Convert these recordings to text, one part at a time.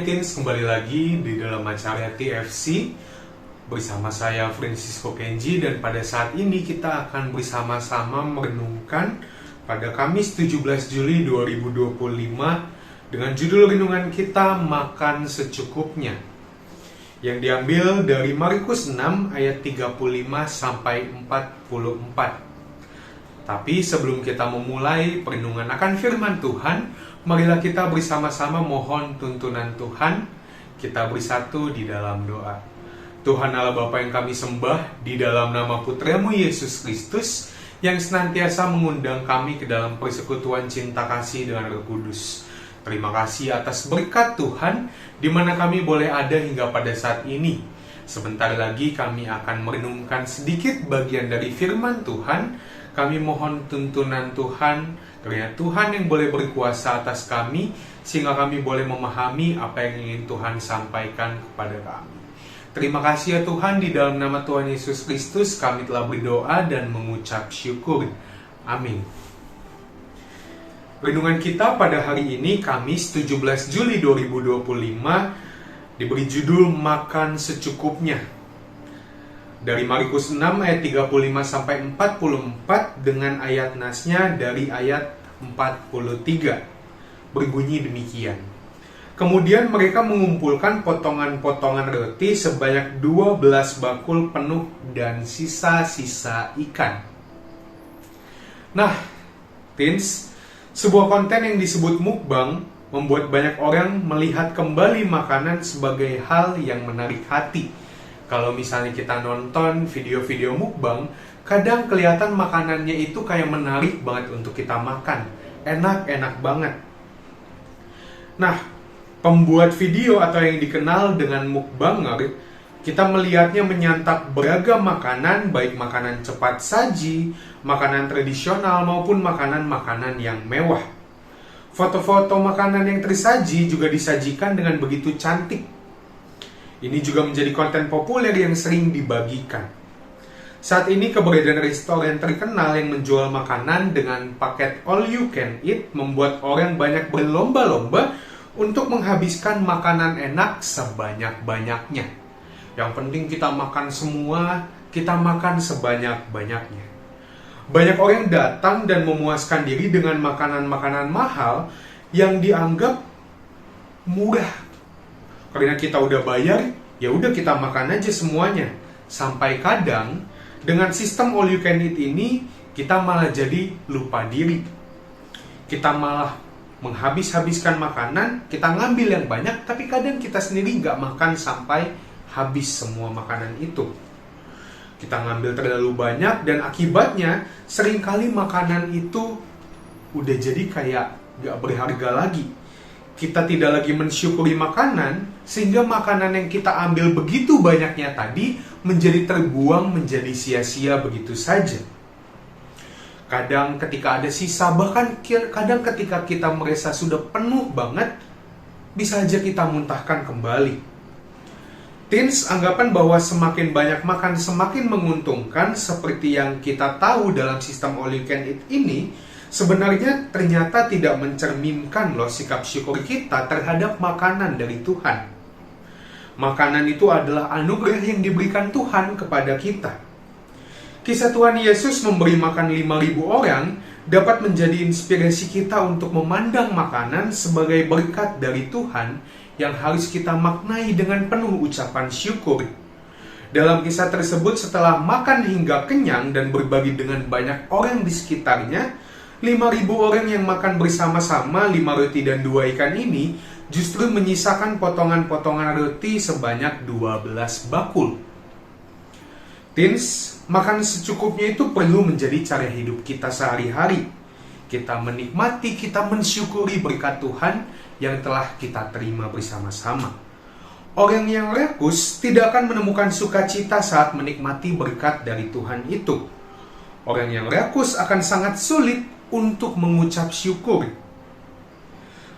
Hai Teens, kembali lagi di dalam acara TFC bersama saya Francisco Kenji, dan pada saat ini kita akan bersama-sama merenungkan pada Kamis 17 Juli 2025 dengan judul renungan kita Makan Secukupnya, yang diambil dari Markus 6 ayat 35 sampai 44. Tapi sebelum kita memulai perenungan akan firman Tuhan, marilah kita bersama-sama mohon tuntunan Tuhan. Kita bersatu di dalam doa. Tuhan Allah Bapa yang kami sembah, di dalam nama Putra-Mu Yesus Kristus yang senantiasa mengundang kami ke dalam persekutuan cinta kasih dengan Roh Kudus. Terima kasih atas berkat Tuhan, di mana kami boleh ada hingga pada saat ini. Sebentar lagi kami akan merenungkan sedikit bagian dari firman Tuhan. Kami mohon tuntunan Tuhan, karena Tuhan yang boleh berkuasa atas kami, sehingga kami boleh memahami apa yang ingin Tuhan sampaikan kepada kami. Terima kasih ya Tuhan, di dalam nama Tuhan Yesus Kristus kami telah berdoa dan mengucap syukur. Amin. Renungan kita pada hari ini, Kamis 17 Juli 2025, diberi judul Makan Secukupnya. Dari Markus 6 ayat 35 sampai 44 dengan ayat nasnya dari ayat 43. Berbunyi demikian. Kemudian mereka mengumpulkan potongan-potongan roti sebanyak 12 bakul penuh dan sisa-sisa ikan. Nah, Teens, sebuah konten yang disebut mukbang membuat banyak orang melihat kembali makanan sebagai hal yang menarik hati. Kalau misalnya kita nonton video-video mukbang, kadang kelihatan makanannya itu kayak menarik banget untuk kita makan. Enak-enak banget. Nah, pembuat video atau yang dikenal dengan mukbanger, kita melihatnya menyantap beragam makanan, baik makanan cepat saji, makanan tradisional, maupun makanan-makanan yang mewah. Foto-foto makanan yang tersaji juga disajikan dengan begitu cantik. Ini juga menjadi konten populer yang sering dibagikan. Saat ini keberadaan restoran terkenal yang menjual makanan dengan paket all you can eat membuat orang banyak berlomba-lomba untuk menghabiskan makanan enak sebanyak-banyaknya. Yang penting kita makan semua, kita makan sebanyak-banyaknya. Banyak orang datang dan memuaskan diri dengan makanan-makanan mahal yang dianggap murah. Karena kita udah bayar, ya udah kita makan aja semuanya. Sampai kadang dengan sistem all you can eat ini, kita malah jadi lupa diri. Kita malah menghabis-habiskan makanan, kita ngambil yang banyak, tapi kadang kita sendiri nggak makan sampai habis semua makanan itu. Kita ngambil terlalu banyak dan akibatnya seringkali makanan itu udah jadi kayak nggak berharga lagi. Kita tidak lagi mensyukuri makanan, sehingga makanan yang kita ambil begitu banyaknya tadi menjadi terbuang, menjadi sia-sia begitu saja. Kadang ketika ada sisa, bahkan kadang ketika kita merasa sudah penuh banget, bisa aja kita muntahkan kembali. Teens, anggapan bahwa semakin banyak makan semakin menguntungkan seperti yang kita tahu dalam sistem all you can eat ini, sebenarnya ternyata tidak mencerminkan loh sikap syukur kita terhadap makanan dari Tuhan. Makanan itu adalah anugerah yang diberikan Tuhan kepada kita. Kisah Tuhan Yesus memberi makan 5.000 orang dapat menjadi inspirasi kita untuk memandang makanan sebagai berkat dari Tuhan yang harus kita maknai dengan penuh ucapan syukur. Dalam kisah tersebut, setelah makan hingga kenyang dan berbagi dengan banyak orang di sekitarnya, 5.000 orang yang makan bersama-sama 5 roti dan 2 ikan ini justru menyisakan potongan-potongan roti sebanyak 12 bakul. Teens, makan secukupnya itu perlu menjadi cara hidup kita sehari-hari. Kita menikmati, kita mensyukuri berkat Tuhan yang telah kita terima bersama-sama. Orang yang rakus tidak akan menemukan sukacita saat menikmati berkat dari Tuhan itu. Orang yang rakus akan sangat sulit untuk mengucap syukur.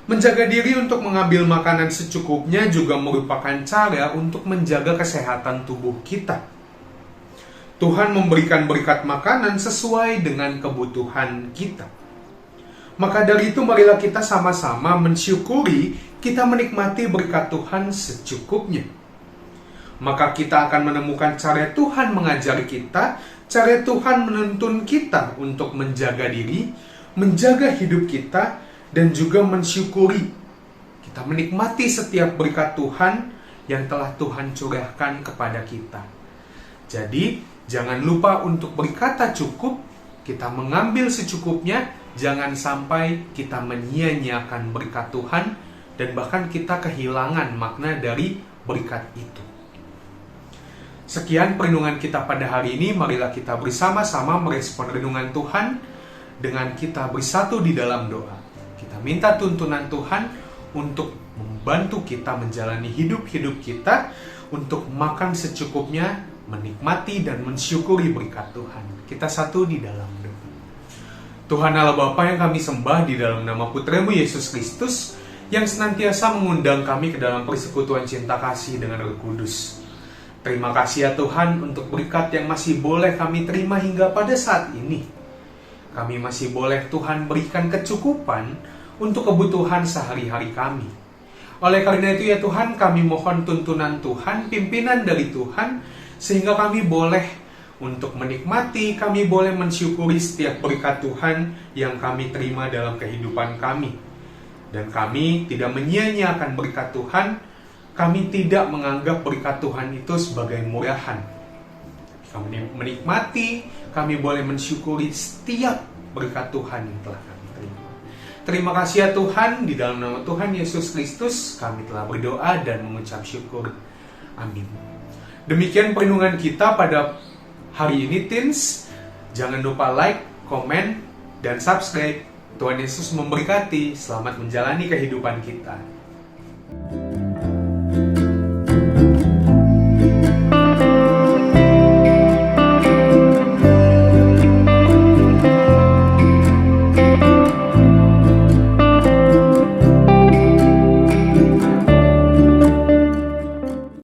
Menjaga diri untuk mengambil makanan secukupnya juga merupakan cara untuk menjaga kesehatan tubuh kita. Tuhan memberikan berkat makanan sesuai dengan kebutuhan kita. Maka dari itu marilah kita sama-sama mensyukuri kita menikmati berkat Tuhan secukupnya. Maka kita akan menemukan cara Tuhan mengajari kita, cara Tuhan menuntun kita untuk menjaga diri, menjaga hidup kita, dan juga mensyukuri. Kita menikmati setiap berkat Tuhan yang telah Tuhan curahkan kepada kita. Jadi, jangan lupa untuk berkata cukup, kita mengambil secukupnya, jangan sampai kita menyia-nyiakan berkat Tuhan, dan bahkan kita kehilangan makna dari berkat itu. Sekian perenungan kita pada hari ini. Marilah kita bersama-sama merespon renungan Tuhan dengan kita bersatu di dalam doa. Kita minta tuntunan Tuhan untuk membantu kita menjalani hidup-hidup kita, untuk makan secukupnya, menikmati dan mensyukuri berkat Tuhan. Kita satu di dalam doa. Tuhan Allah Bapa yang kami sembah, di dalam nama Putra-Mu Yesus Kristus, yang senantiasa mengundang kami ke dalam persekutuan cinta kasih dengan Roh Kudus. Terima kasih ya Tuhan untuk berkat yang masih boleh kami terima hingga pada saat ini. Kami masih boleh Tuhan berikan kecukupan untuk kebutuhan sehari-hari kami. Oleh karena itu ya Tuhan, kami mohon tuntunan Tuhan, pimpinan dari Tuhan, sehingga kami boleh untuk menikmati, kami boleh mensyukuri setiap berkat Tuhan yang kami terima dalam kehidupan kami. Dan kami tidak menyia-nyiakan berkat Tuhan, kami tidak menganggap berkat Tuhan itu sebagai murahan. Kami menikmati, kami boleh mensyukuri setiap berkat Tuhan yang telah kami terima. Terima kasih ya Tuhan, di dalam nama Tuhan Yesus Kristus, kami telah berdoa dan mengucap syukur. Amin. Demikian perenungan kita pada hari ini, teens. Jangan lupa like, komen, dan subscribe. Tuhan Yesus memberkati. Selamat menjalani kehidupan kita.